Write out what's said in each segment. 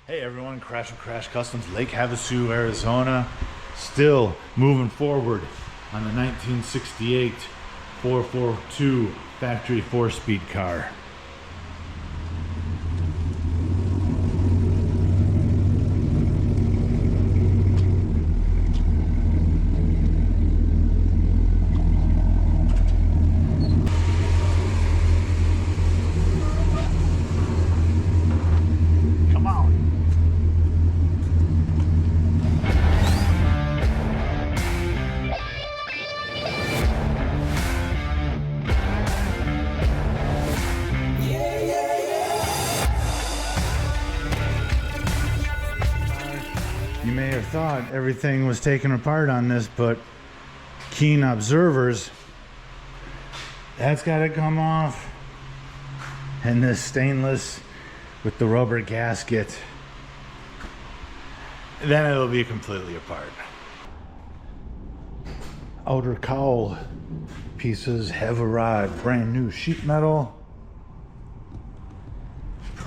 Hey everyone, Crash and Crash Customs, Lake Havasu, Arizona. Still moving forward on the 1968 442 factory 4-speed car. You may have thought everything was taken apart on this, but keen observers, that's got to come off. And this stainless with the rubber gasket, then it'll be completely apart. Outer cowl pieces, Havarod, brand new sheet metal.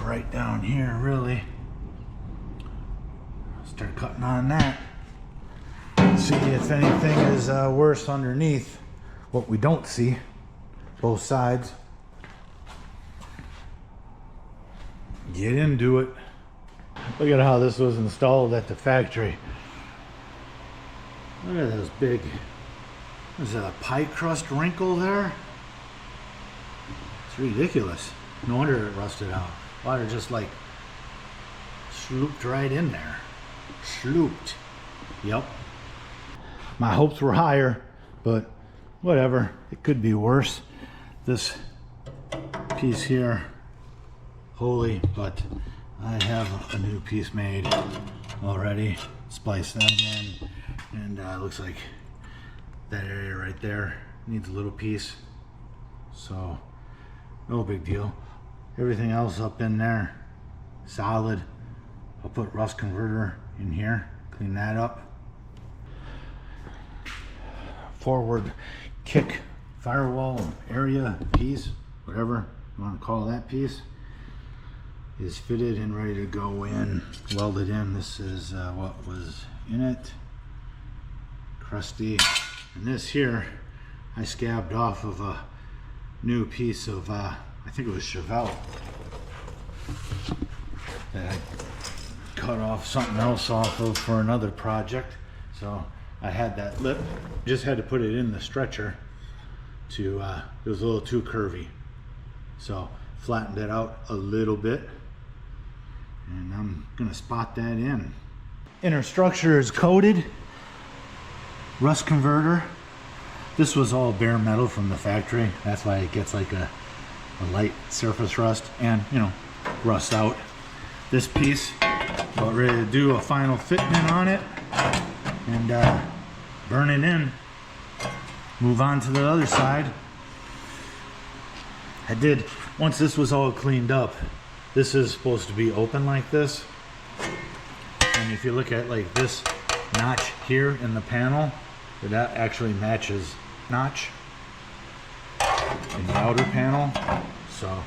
Right down here, really. Start cutting on that. See if anything is worse underneath. What we don't see, both sides. Get into it. Look at how this was installed at the factory. Look at those big, is that a pie crust wrinkle there? It's ridiculous. No wonder it rusted out. Water just like slooped right in there. Slooped. Yep. My hopes were higher, but whatever. It could be worse. This piece here, holy, but I have a new piece made already. Splice that in, and looks like that area right there needs a little piece. So, no big deal. Everything else up in there, solid. I'll put rust converter in here, clean that up. Forward kick firewall area piece, whatever you want to call that piece, is fitted and ready to go in, welded in. This is what was in it, crusty. And this here I scabbed off of a new piece of I think it was Chevelle that I cut off something else off of for another project. So I had that lip, just had to put it in the stretcher to it was a little too curvy, so flattened it out a little bit, and I'm gonna spot that in. Inner structure is coated, rust converter. This was all bare metal from the factory, that's why it gets like a light surface rust and, you know, rust out. This piece, about ready to do a final fitment on it and burn it in. Move on to the other side. I did, once this was all cleaned up, this is supposed to be open like this. And if you look at like this notch here in the panel, that actually matches notch in the outer panel. So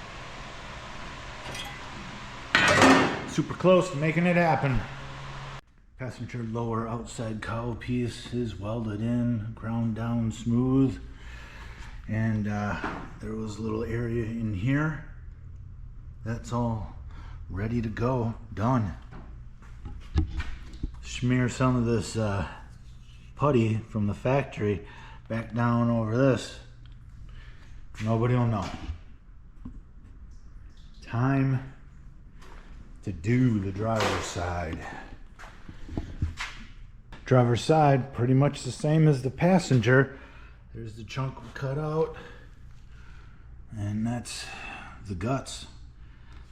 super close to making it happen. Passenger lower outside cowl piece is welded in, ground down smooth, and there was a little area in here. That's all ready to go, done. Smear some of this putty from the factory back down over this. Nobody will know. Time to do the driver's side. Driver's side, pretty much the same as the passenger. There's the chunk we cut out, and that's the guts.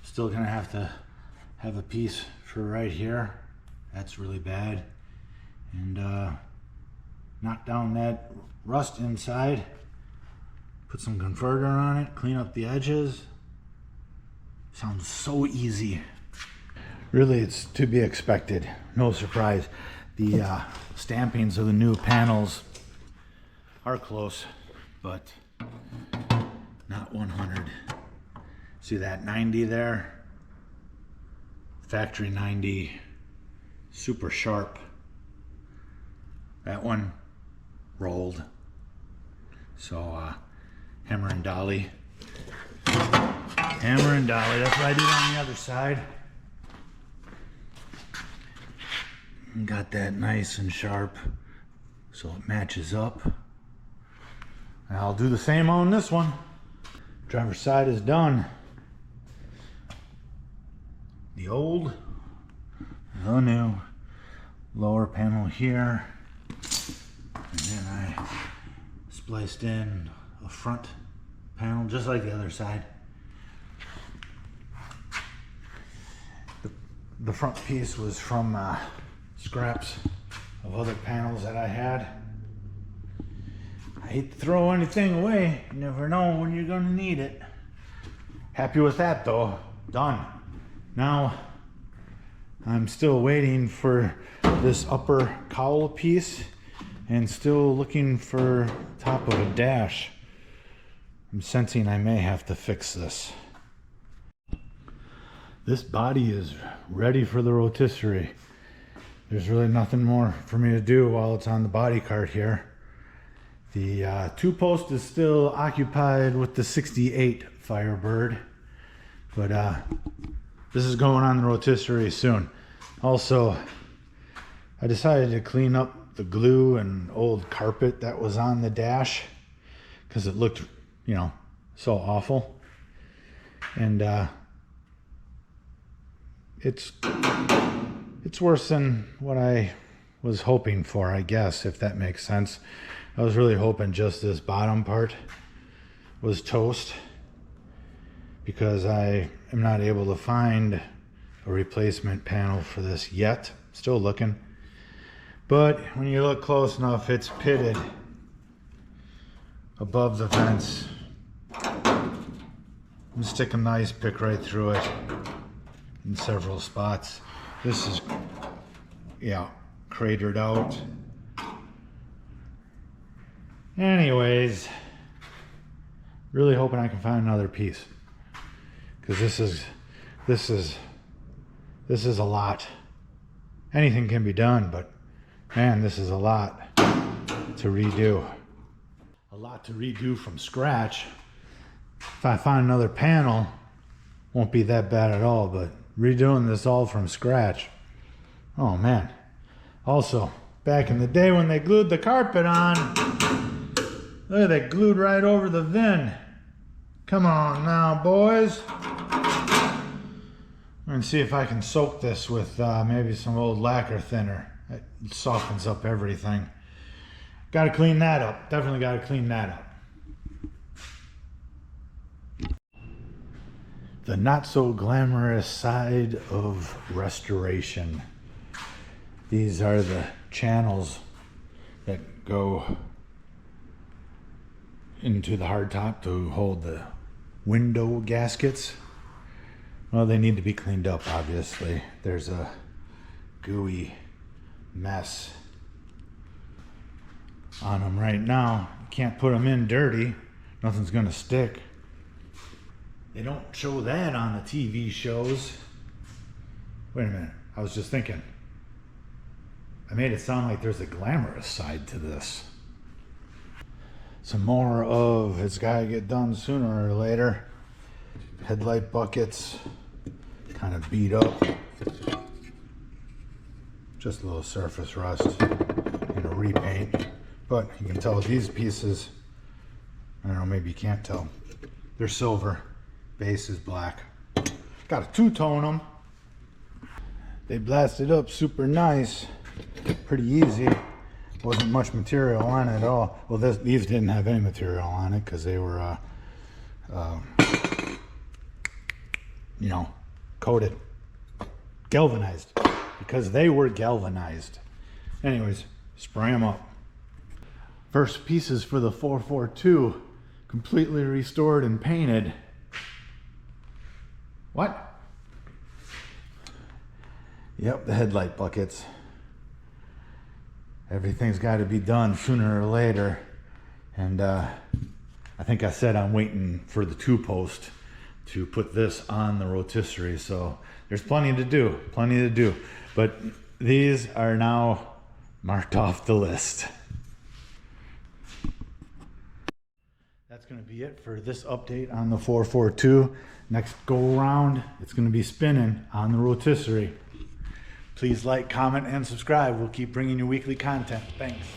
Still gonna have to have a piece for right here. That's really bad. And knock down that rust inside, put some converter on it, clean up the edges. Sounds so easy. Really, it's to be expected. No surprise. The stampings of the new panels are close, but not 100. See that 90 there? factory 90 super sharp. That one rolled. So hammer and dolly. Hammer and dolly, that's what I did on the other side. And got that nice and sharp so it matches up. And I'll do the same on this one. Driver's side is done. The old, the new lower panel here. And then I spliced in a front panel just like the other side. The front piece was from scraps of other panels that I had. I hate to throw anything away. You never know when you're gonna need it. Happy with that though. Done. Now I'm still waiting for this upper cowl piece and still looking for top of a dash. I'm sensing I may have to fix this. This body is ready for the rotisserie. There's really nothing more for me to do while it's on the body cart here. The two post is still occupied with the 68 Firebird, but this is going on the rotisserie soon. Also, I decided to clean up the glue and old carpet that was on the dash because it looked, you know, so awful. And it's worse than what I was hoping for, I guess, if that makes sense. I was really hoping just this bottom part was toast because I am not able to find a replacement panel for this yet. Still looking. But when you look close enough, it's pitted above the vents. I'm sticking the ice pick right through it in several spots. This is, yeah, cratered out. Anyways, really hoping I can find another piece because this is a lot. Anything can be done, but man, this is a lot to redo. A lot to redo from scratch. If I find another panel, won't be that bad at all, but redoing this all from scratch, oh man. Also, back in the day when they glued the carpet on, look at that, glued right over the VIN. Come on now, boys. I'm gonna see if I can soak this with maybe some old lacquer thinner. It softens up everything. Gotta clean that up. Definitely gotta clean that up. The not so glamorous side of restoration. These are the channels that go into the hardtop to hold the window gaskets. Well, they need to be cleaned up, obviously. There's a gooey mess on them right now. You can't put them in dirty. Nothing's gonna stick. They don't show that on the TV shows. Wait a minute, I was just thinking. I made it sound like there's a glamorous side to this. Some more of it's gotta get done sooner or later. Headlight buckets, kind of beat up. Just a little surface rust and a repaint. But you can tell these pieces, I don't know, maybe you can't tell. They're silver, base is black. Got to two-tone them. They blasted up super nice, pretty easy. Wasn't much material on it at all. Well, these didn't have any material on it because they were, you know, coated, galvanized, because they were galvanized. Anyways, spray them up. First pieces for the 442, completely restored and painted. What? Yep, the headlight buckets. Everything's got to be done sooner or later. And I think I said I'm waiting for the two post to put this on the rotisserie. So there's plenty to do, but these are now marked off the list. That's going to be it for this update on the 442. Next go around, it's going to be spinning on the rotisserie. Please like, comment, and subscribe. We'll keep bringing you weekly content. Thanks.